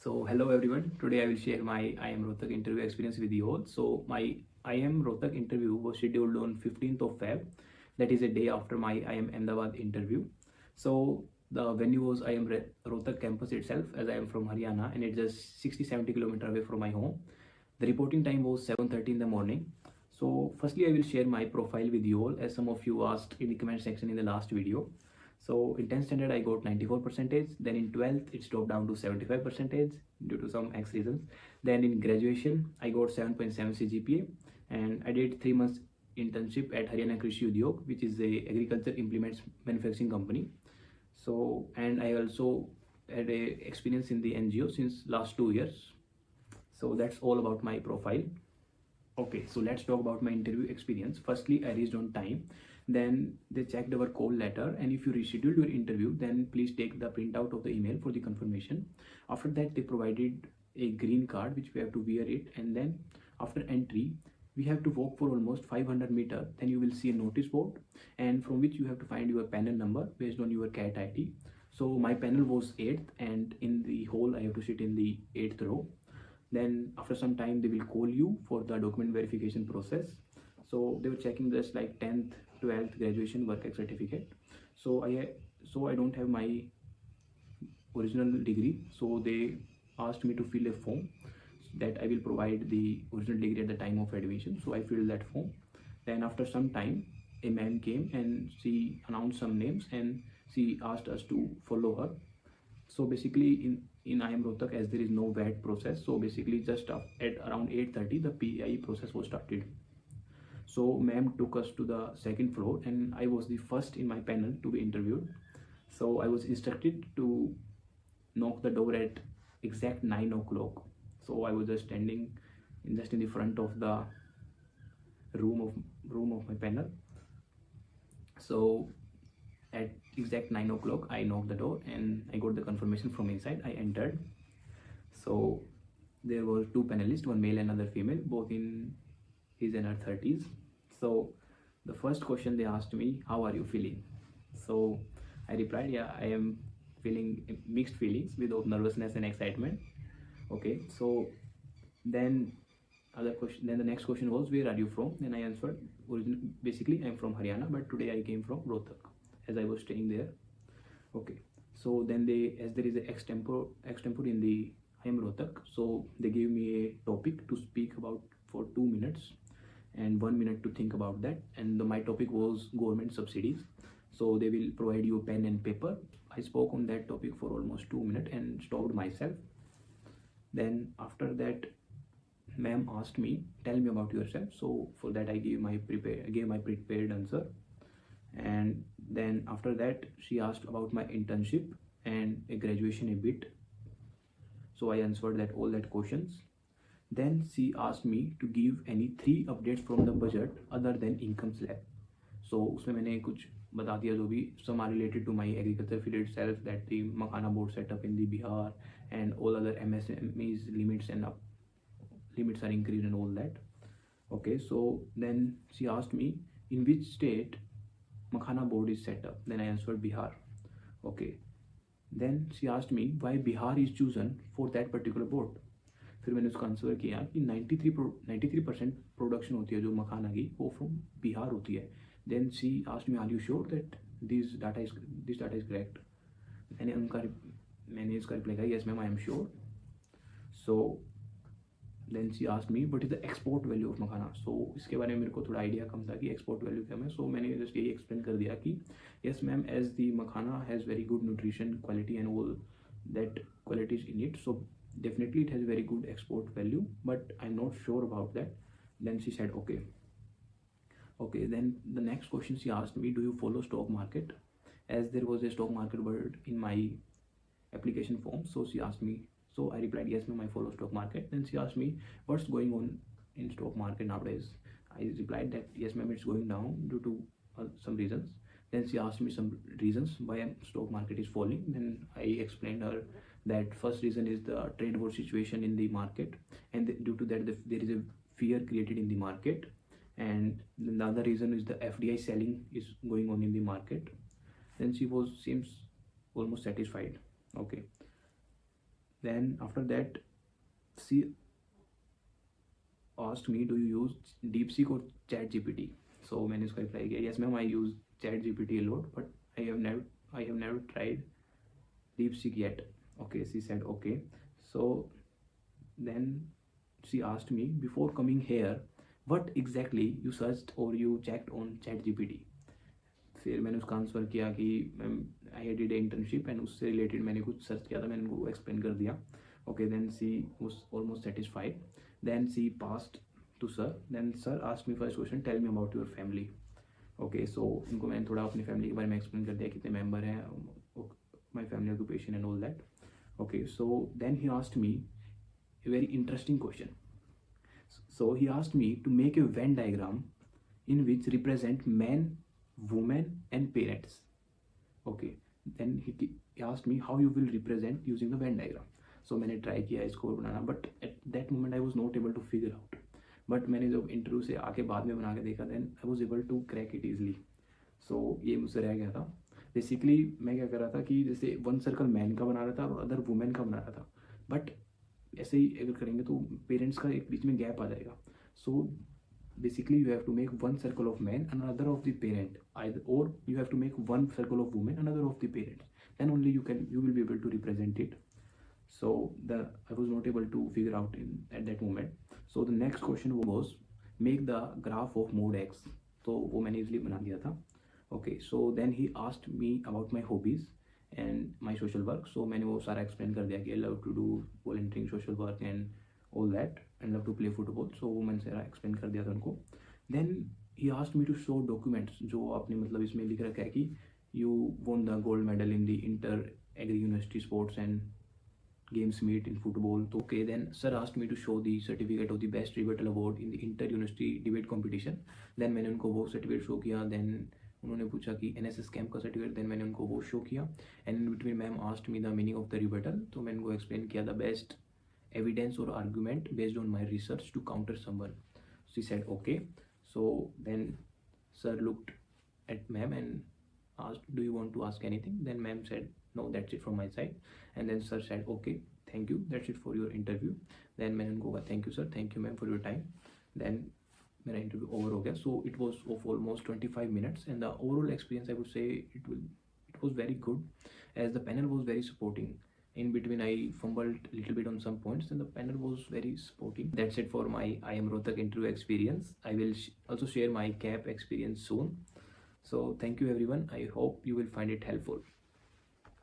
So hello everyone, today I will share my IIM Rohtak interview experience with you all. So my IIM Rohtak interview was scheduled on 15th of Feb, that is a day after my IIM Ahmedabad interview. So the venue was IIM Rohtak campus itself, as I am from Haryana and it's just 60-70 km away from my home. The reporting time was 7:30 in the morning. So firstly I will share my profile with you all, as some of you asked in the comment section in the last video. So in 10th standard I got 94%, then in 12th it's dropped down to 75% due to some X reasons. Then in graduation I got 7.7 CGPA and I did 3 months internship at Haryana Krishi Udyog, which is a agriculture implements manufacturing company. So and I also had a experience in the NGO since last 2 years. So that's all about my profile. Okay, so let's talk about my interview experience. Firstly, I reached on time. Then they checked our call letter, and if you rescheduled your interview, then please take the printout of the email for the confirmation. After that, they provided a green card which we have to wear it, and then after entry, we have to walk for almost 500 meters. Then you will see a notice board, and from which you have to find your panel number based on your CAT ID. So my panel was 8th, and in the hall, I have to sit in the 8th row. Then after some time they will call you for the document verification process. So they were checking this like 10th 12th graduation work certificate. So I don't have my original degree, so they asked me to fill a form that I will provide the original degree at the time of admission. So I filled that form. Then after some time a ma'am came and she announced some names and she asked us to follow her. So basically in IIM Rohtak, as there is no VAT process, so basically just at around 8:30 the PI process was started. So ma'am took us to the second floor and I was the first in my panel to be interviewed. So I was instructed to knock the door at exact 9 o'clock. So I was just standing in the front of the room of my panel. So at exact 9 o'clock I knocked the door and I got the confirmation from inside. I entered. So there were two panelists, one male and another female, both in his and her 30s. So the first question they asked me, how are you feeling? So I replied, yeah, I am feeling mixed feelings with nervousness and excitement. Okay, so then the next question was, where are you from? Then I answered, basically I'm from Haryana, but today I came from Rohtak as I was staying there. Okay, so then as there is a extempore in the IIM Rohtak, so they gave me a topic to speak about for 2 minutes and 1 minute to think about that. And my topic was government subsidies. So they will provide you a pen and paper. I spoke on that topic for almost 2 minutes and stopped myself. Then after that, ma'am asked me, tell me about yourself. So for that I gave my prepared answer. And then after that she asked about my internship and a graduation a bit. So I answered all that questions. Then she asked me to give any 3 updates from the budget other than income slab. So उसमें मैंने कुछ बता दिया जो भी some are related to my agriculture field itself, that the Makhana board set up in the Bihar and all other MSMEs limits are increased and all that. Okay, so then she asked me in which state Makhana board is set up. Then I answered Bihar. Okay, then she asked me why Bihar is chosen for that particular board. फिर मैंने उसका answer किया कि 93% production होती है जो मखाना की, वो फ्रॉम बिहार होती है. Then she asked me, are you sure that this data is correct? मैंने इसका रिप्लाई किया, yes ma'am I am sure. So then she asked me what is the export value of makhana. So इसके बारे में मेरे को थोड़ा आइडिया कम था कि एक्सपोर्ट वैल्यू क्या है. सो मैंने जस्ट यही एक्सप्लेन कर दिया कि yes ma'am, as the makhana has very good nutrition quality and all that qualities in it, so definitely it has very good export value, but I'm not sure about that. Then she said okay. Then the next question she asked me, do you follow stock market, as there was a stock market word in my application form. So she asked me, so I replied, yes ma'am, I follow stock market. Then she asked me, what's going on in stock market nowadays? I replied that yes ma'am, it's going down due to some reasons. Then she asked me some reasons why stock market is falling. Then I explained her that first reason is the trade war situation in the market, and due to that there is a fear created in the market, and then the other reason is the FDI selling is going on in the market. Then she seems almost satisfied. Okay, Then after that, she asked me, do you use DeepSeek or ChatGPT? So मैंने उसका reply किया, yes ma'am, I use ChatGPT a lot, but I have never tried DeepSeek yet. Okay, she said okay. So then she asked me, before coming here, what exactly you searched or you checked on ChatGPT? फिर मैंने उसका answer किया कि ma'am I did internship and उससे related मैंने कुछ search किया था, मैंने उनको एक्सप्लेन कर दिया. Okay, then she was almost satisfied. Then she passed to sir. Then sir asked me first question, tell me about your family. Okay, so उनको मैंने थोड़ा अपनी फैमिली के बारे में एक्सप्लेन कर दिया, कितने मेंबर हैं, my family occupation and all that. Okay, so then he asked me a very interesting question. So he asked me to make a Venn diagram in which represent men, women and parents. Okay, then he asked me how you will represent using the Venn diagram. So मैंने try किया इसको बनाना, but at that moment I was not able to figure out. But मैंने जब interview से आके बाद में बना के देखा, then I was able to crack it easily. So ये मुझसे रह गया था. बेसिकली मैं क्या कर रहा था कि जैसे वन सर्कल मैन का बना रहा था और अदर वुमेन का बना रहा था, बट ऐसे ही अगर करेंगे तो पेरेंट्स का एक बीच में गैप आ जाएगा. So basically you have to make one circle of man and another of the parent, और you have to make one circle of women another of the parent, then only you will be able to represent it. So I was not able to figure out in at that moment. So the next question was make the graph of mod x. तो वो मैंने easily बना दिया था. Okay, so then he asked me about my hobbies and my social work. So मैंने वो सारा explain कर दिया कि I love to do volunteering, social work and all that, and love to play football. So वो मैंने सारा explain कर दिया था उनको. Then he asked me to show documents, जो आपने मतलब इसमें लिख रखा है कि you won the gold medal in the inter agree university sports and games meet in football. तो okay, then sir asked me to show the certificate of the best debater award in the inter university debate competition. देन मैंने उनको वो certificate show किया. Then उन्होंने पूछा कि NSS camp का सर्टिफिकेट, देन मैंने उनको वो शो किया. And in between ma'am asked me the meaning of the rebuttal. तो मैंने उनको एक्सप्लेन किया द बेस्ट एविडेंस और argument based on my research to counter someone. She said okay. So then sir looked at ma'am and asked, do you want to ask anything? Then ma'am said no, that's it from my side. And then sir said okay, thank you, that's it for your interview. Then मैंने उनको कहा thank you sir, thank you ma'am for your time. Then मेरा interview over हो गया. So it was of almost 25 minutes and the overall experience I would say it was very good as the panel was very supporting. In between I fumbled a little bit on some points and the panel was very supporting. That's it for my IIM Rohtak interview experience. I will also share my CAP experience soon. So thank you everyone. I hope you will find it helpful.